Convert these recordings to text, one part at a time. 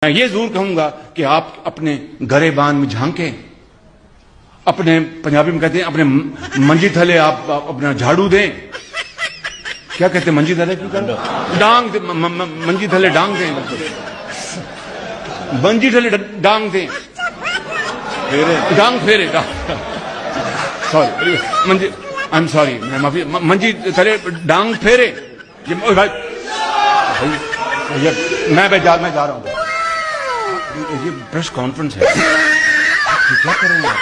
मैं ये जरूर कहूंगा कि आप अपने गरेबान में झांकें, अपने पंजाबी में कहते हैं अपने मंजी थले आप अपना झाड़ू दें। क्या कहते हैं मंजी थले की डांग दे, मंजी थले डांग दें, मंजी थले डांग दें, डांग फेरे, sorry Manji, I am sorry, मैं माफी, मंजी थले डांग फेरे। भाई मैं जा रहा हूँ, ये प्रेस कॉन्फ्रेंस है, क्या करेंगे आप?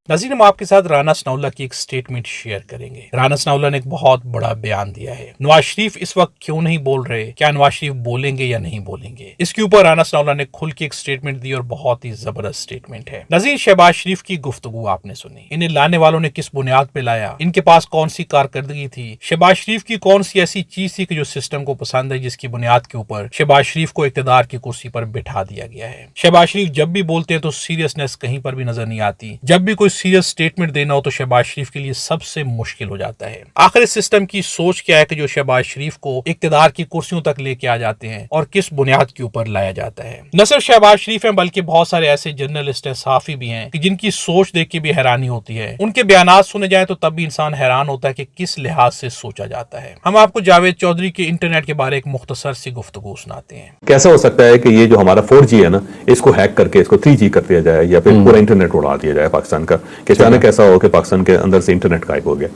नाज़रीन, हम आपके साथ राना सनाउल्लाह की एक स्टेटमेंट शेयर करेंगे। राना सनाउल्लाह ने एक बहुत बड़ा बयान दिया है। नवाज शरीफ इस वक्त क्यों नहीं बोल रहे, क्या नवाज शरीफ बोलेंगे या नहीं बोलेंगे, इसके ऊपर राना सनाउल्लाह ने खुल के एक स्टेटमेंट दी और बहुत ही जबरदस्त स्टेटमेंट है। नाज़रीन, शहबाज शरीफ की गुफ्तगू आपने सुनी, इन्हें लाने वालों ने किस बुनियाद पे लाया, इनके पास कौन सी कारकर्दगी थी, शहबाज शरीफ की कौन सी ऐसी चीज थी कि जो सिस्टम को पसंद है, जिसकी बुनियाद के ऊपर शहबाज शरीफ को इक्तदार की कुर्सी पर बिठा दिया गया है। शहबाज शरीफ जब भी बोलते हैं तो सीरियसनेस कहीं पर भी नजर नहीं आती। जब भी कोई सीरियस स्टेटमेंट देना हो तो शहबाज शरीफ के लिए सबसे मुश्किल हो जाता है। आखिर इस सिस्टम की सोच क्या है कि जो शहबाज शरीफ को इक्तदार की कुर्सियों तक लेके आ जाते हैं और किस बुनियाद के ऊपर लाया जाता है। न सिर्फ शहबाज शरीफ हैं बल्कि बहुत सारे ऐसे जर्नलिस्ट हैं, सहाफी भी हैं कि जिनकी सोच देख के भी हैरानी होती है। उनके बयानात सुने जाए तो तब भी इंसान हैरान होता है कि किस लिहाज से सोचा जाता है। हम आपको जावेद चौधरी के इंटरनेट के बारे एक मुख्तसर सी गुफ्तगू सुनाते हैं। कैसा हो सकता है कि ये जो हमारा 4G है ना, इसको हैक करके इसको 3G कर दिया जाए या फिर पूरा इंटरनेट उड़ा दिया जाए पाकिस्तान का, कि अचानक ऐसा हो कि पाकिस्तान के अंदर से इंटरनेट गायब हो गया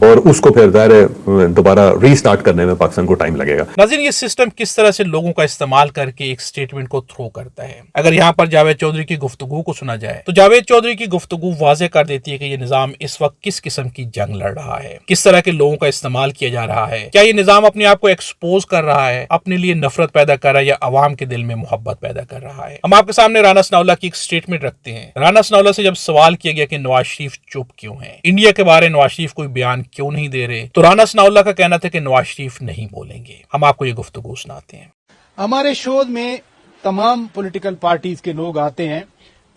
और उसको फिर जाहिर है दोबारा रीस्टार्ट करने में पाकिस्तान को टाइम लगेगा। नाज़रीन, ये सिस्टम किस तरह से लोगों का इस्तेमाल करके एक स्टेटमेंट को थ्रो करता है। अगर यहाँ पर जावेद चौधरी की गुफ्तगू को सुना जाए तो जावेद चौधरी की गुफ्तगू वाज़ेह कर देती है कि ये निजाम इस वक्त किस किस्म की जंग लड़ रहा है, किस तरह के लोगों का इस्तेमाल किया जा रहा है। क्या ये निजाम अपने आप को एक्सपोज कर रहा है, अपने लिए नफरत पैदा कर रहा है या अवाम के दिल में मोहब्बत पैदा कर रहा है। हम आपके सामने राना सनाउल्लाह की एक स्टेटमेंट रखते हैं। राना सनाउल्लाह से जब सवाल किया गया कि नवाज शरीफ चुप क्यों है, इंडिया के बारे में नवाज शरीफ कोई बयान क्यों नहीं दे रहे, तो राना सनाउल्लाह का कहना था कि नवाज शरीफ नहीं बोलेंगे। हम आपको ये गुफ्तगू सुनाते हैं। हमारे शो में तमाम पॉलिटिकल पार्टीज के लोग आते हैं।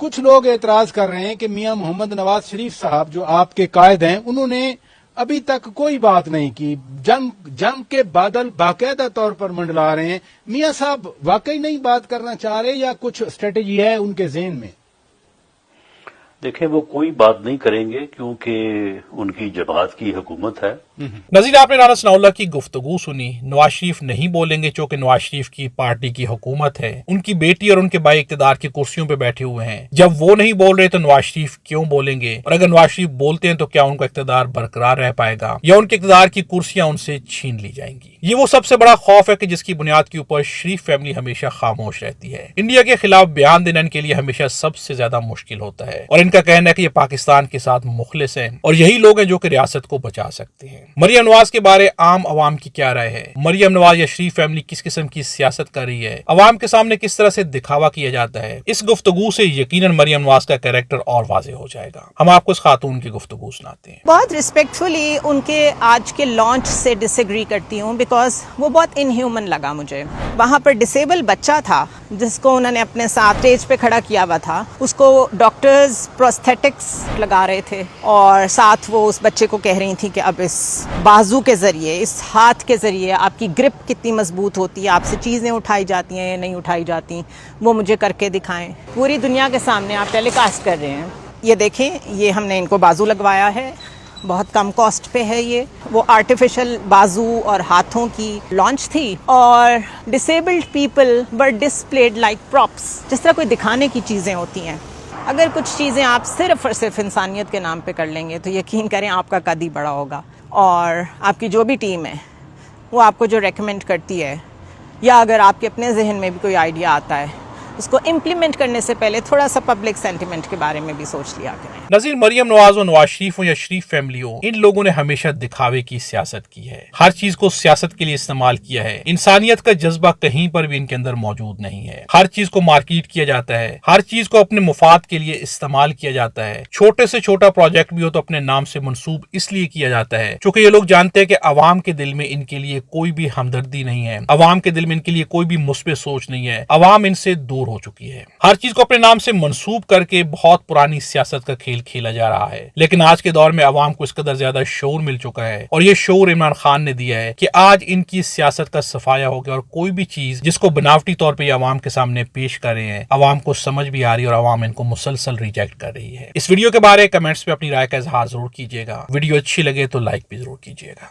कुछ लोग एतराज कर रहे हैं कि मियां मोहम्मद नवाज शरीफ साहब जो आपके कायद हैं, उन्होंने अभी तक कोई बात नहीं की। जंग के बादल बाकायदा तौर पर मंडला रहे हैं। मियां साहब वाकई नहीं बात करना चाह रहे या कुछ स्ट्रेटेजी है उनके ज़हन में? देखें, वो कोई बात नहीं करेंगे क्योंकि उनकी जमात की हुकूमत है। नज़ीर, आपने राना सनाउल्लाह की गुफ्तगू सुनी। नवाज शरीफ नहीं बोलेंगे क्योंकि नवाज शरीफ की पार्टी की हुकूमत है, उनकी बेटी और उनके भाई इक्तदार की कुर्सियों पे बैठे हुए हैं। जब वो नहीं बोल रहे तो नवाज शरीफ क्यों बोलेंगे, और अगर नवाज शरीफ बोलते हैं तो क्या उनका इक्तदार बरकरार रह पाएगा या उनके इक्तदार की कुर्सियां उनसे छीन ली जाएंगी। ये वो सबसे बड़ा खौफ है कि जिसकी बुनियाद के ऊपर शरीफ फैमिली हमेशा खामोश रहती है। इंडिया के खिलाफ बयान देना इनके लिए हमेशा सबसे ज्यादा मुश्किल होता है और इनका कहना है कि ये पाकिस्तान के साथ मुखलिस हैं और यही लोग हैं जो कि रियासत को बचा सकते हैं। मरियम नवाज के बारे आम आवाम की क्या राय है? मरियम नवाज या शरीफ फैमिली किस किस्म की सियासत कर रही है? अवाम के सामने किस तरह से दिखावा किया जाता है? इस गुफ्तगू से यकीनन मरियम नवाज का कैरेक्टर और वाज़ेह हो जाएगा। हम आपको इस खातून की गुफ्तगू सुनाते हैं। बहुत रिस्पेक्टफुली उनके आज के लॉन्च से डिसएग्री करती हूँ, बिकॉज वो बहुत इनह्यूमन लगा मुझे। वहाँ पर डिसेबल बच्चा था जिसको उन्होंने अपने साथ स्टेज पे खड़ा किया हुआ था, उसको डॉक्टर्स प्रोस्थेटिक्स लगा रहे थे और साथ वो उस बच्चे को कह रही थी कि अब इस बाजू के जरिए, इस हाथ के जरिए आपकी ग्रिप कितनी मजबूत होती है, आपसे चीज़ें उठाई जाती हैं या नहीं उठाई जाती, वो मुझे करके दिखाएं। पूरी दुनिया के सामने आप टेलीकास्ट कर रहे हैं। ये देखें, ये हमने इनको बाजू लगवाया है, बहुत कम कॉस्ट पे है ये। वो आर्टिफिशियल बाजू और हाथों की लॉन्च थी और disabled people were displayed like props, जिस तरह कोई दिखाने की चीज़ें होती हैं। अगर कुछ चीज़ें आप सिर्फ और सिर्फ इंसानियत के नाम पे कर लेंगे तो यकीन करें आपका कद ही बड़ा होगा और आपकी जो भी टीम है वो आपको जो रेकमेंड करती है या अगर आपके अपने जहन में भी कोई आइडिया आता है, उसको इम्प्लीमेंट करने से पहले थोड़ा सा पब्लिक सेंटिमेंट के बारे में भी सोच लिया करें। नज़ीर, मरियम नवाज और नवाज शरीफ हो या शरीफ फैमिली हो, इन लोगों ने हमेशा दिखावे की सियासत की है। हर चीज को सियासत के लिए इस्तेमाल किया है। इंसानियत का जज्बा कहीं पर भी इनके अंदर मौजूद नहीं है। हर चीज को मार्केट किया जाता है, हर चीज को अपने मुफाद के लिए इस्तेमाल किया जाता है। छोटे से छोटा प्रोजेक्ट भी हो तो अपने नाम से मंसूब इसलिए किया जाता है क्योंकि ये लोग जानते हैं कि अवाम के दिल में इनके लिए कोई भी हमदर्दी नहीं है, अवाम के दिल में इनके लिए कोई भी मुस्बित सोच नहीं है, अवाम इनसे दूर शोर हो चुकी है। हर चीज को अपने नाम से मंसूब करके बहुत पुरानी सियासत का खेल खेला जा रहा है, लेकिन आज के दौर में अवाम को इस कदर ज्यादा शोर मिल चुका है और ये शोर इमरान खान ने दिया है कि आज इनकी सियासत का सफाया हो गया और कोई भी चीज जिसको बनावटी तौर पर अवाम के सामने पेश कर रहे हैं अवाम को समझ भी आ रही है और अवाम इनको मुसलसल रिजेक्ट कर रही है। इस वीडियो के बारे में कमेंट्स में अपनी राय का इजहार जरूर कीजिएगा। वीडियो अच्छी लगे तो लाइक भी जरूर कीजिएगा।